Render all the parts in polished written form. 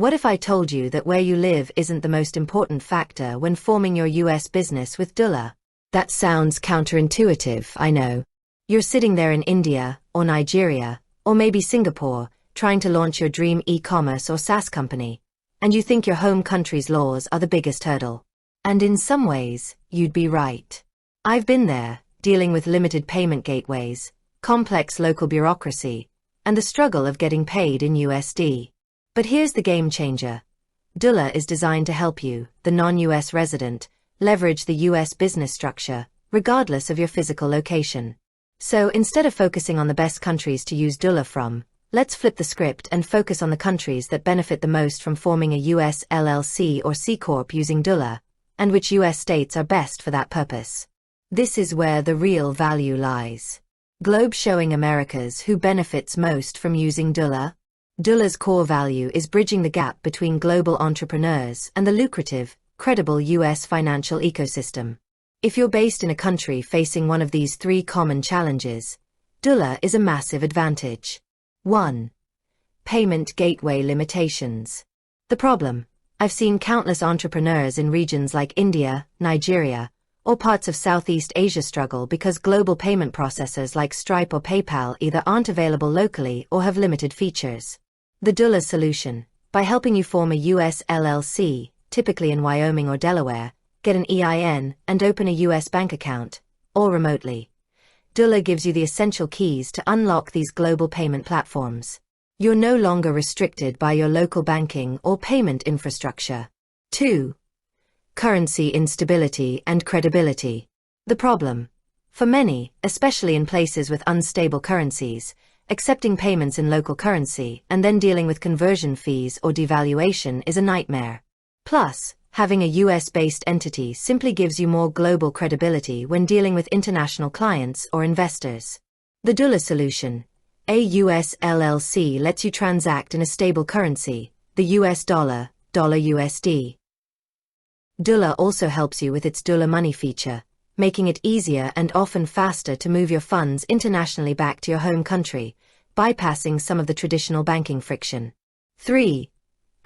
What if I told you that where you live isn't the most important factor when forming your US business with Doola? That sounds counterintuitive, I know. You're sitting there in India, or Nigeria, or maybe Singapore, trying to launch your dream e-commerce or SaaS company, and you think your home country's laws are the biggest hurdle. And in some ways, you'd be right. I've been there, dealing with limited payment gateways, complex local bureaucracy, and the struggle of getting paid in USD. But here's the game changer. Doola is designed to help you, the non-US resident, leverage the US business structure, regardless of your physical location. So instead of focusing on the best countries to use Doola from, let's flip the script and focus on the countries that benefit the most from forming a US LLC or C Corp using Doola, and which US states are best for that purpose. This is where the real value lies. Globe showing America's who benefits most from using Doola. Doola's core value is bridging the gap between global entrepreneurs and the lucrative, credible US financial ecosystem. If you're based in a country facing one of these three common challenges, Doola is a massive advantage. 1. Payment gateway limitations. The problem: I've seen countless entrepreneurs in regions like India, Nigeria, or parts of Southeast Asia struggle because global payment processors like Stripe or PayPal either aren't available locally or have limited features. The Doola solution: by helping you form a US LLC, typically in Wyoming or Delaware, get an EIN, and open a US bank account, all remotely. Doola gives you the essential keys to unlock these global payment platforms. You're no longer restricted by your local banking or payment infrastructure. 2. Currency instability and credibility. The problem: for many, especially in places with unstable currencies, accepting payments in local currency and then dealing with conversion fees or devaluation is a nightmare. Plus, having a US-based entity simply gives you more global credibility when dealing with international clients or investors. The Doola solution: a US LLC lets you transact in a stable currency, the US dollar, $USD. Doola also helps you with its Doola Money feature, making it easier and often faster to move your funds internationally back to your home country, bypassing some of the traditional banking friction. 3.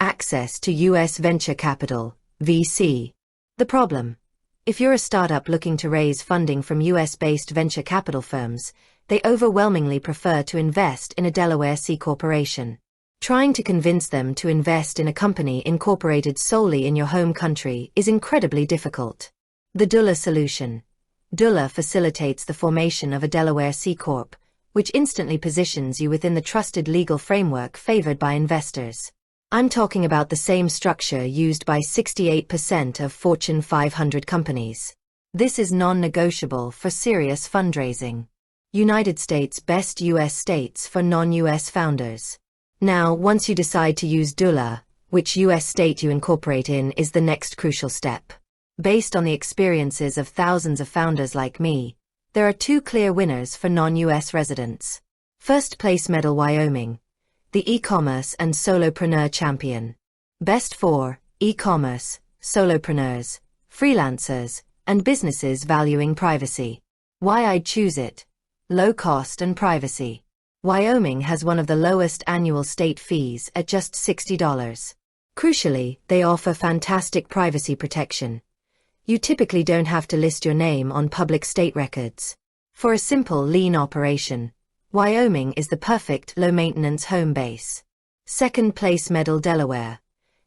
Access to US venture capital, VC. The problem: if you're a startup looking to raise funding from US-based venture capital firms, they overwhelmingly prefer to invest in a Delaware C corporation. Trying to convince them to invest in a company incorporated solely in your home country is incredibly difficult. The Doola solution: Doola facilitates the formation of a Delaware C Corp, which instantly positions you within the trusted legal framework favored by investors. I'm talking about the same structure used by 68% of Fortune 500 companies. This is non-negotiable for serious fundraising. United States best US states for non-US founders. Now, once you decide to use Doola, which US state you incorporate in is the next crucial step. Based on the experiences of thousands of founders like me, there are two clear winners for non-US residents. First place medal Wyoming, the e-commerce and solopreneur champion. Best for e-commerce, solopreneurs, freelancers, and businesses valuing privacy. Why I'd choose it: low cost and privacy. Wyoming has one of the lowest annual state fees at just $60. Crucially, they offer fantastic privacy protection. You typically don't have to list your name on public state records. For a simple, lean operation, Wyoming is the perfect low-maintenance home base. Second place medal Delaware,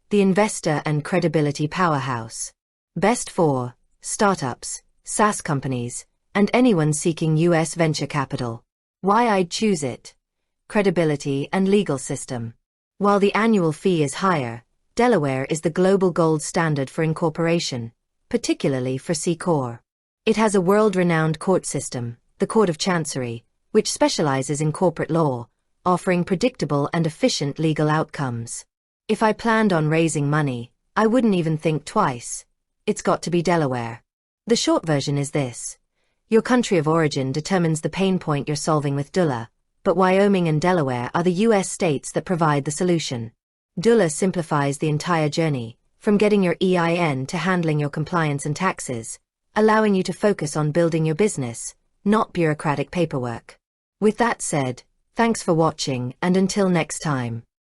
the investor and credibility powerhouse. Best for startups, SaaS companies, and anyone seeking US venture capital. Why I'd choose it: credibility and legal system. While the annual fee is higher, Delaware is the global gold standard for incorporation, particularly for C Corp. It has a world-renowned court system, the Court of Chancery, which specializes in corporate law, offering predictable and efficient legal outcomes. If I planned on raising money, I wouldn't even think twice. It's got to be Delaware. The short version is this: your country of origin determines the pain point you're solving with Doola, but Wyoming and Delaware are the US states that provide the solution. Doola simplifies the entire journey, from getting your EIN to handling your compliance and taxes, allowing you to focus on building your business, not bureaucratic paperwork. With that said, thanks for watching, and until next time.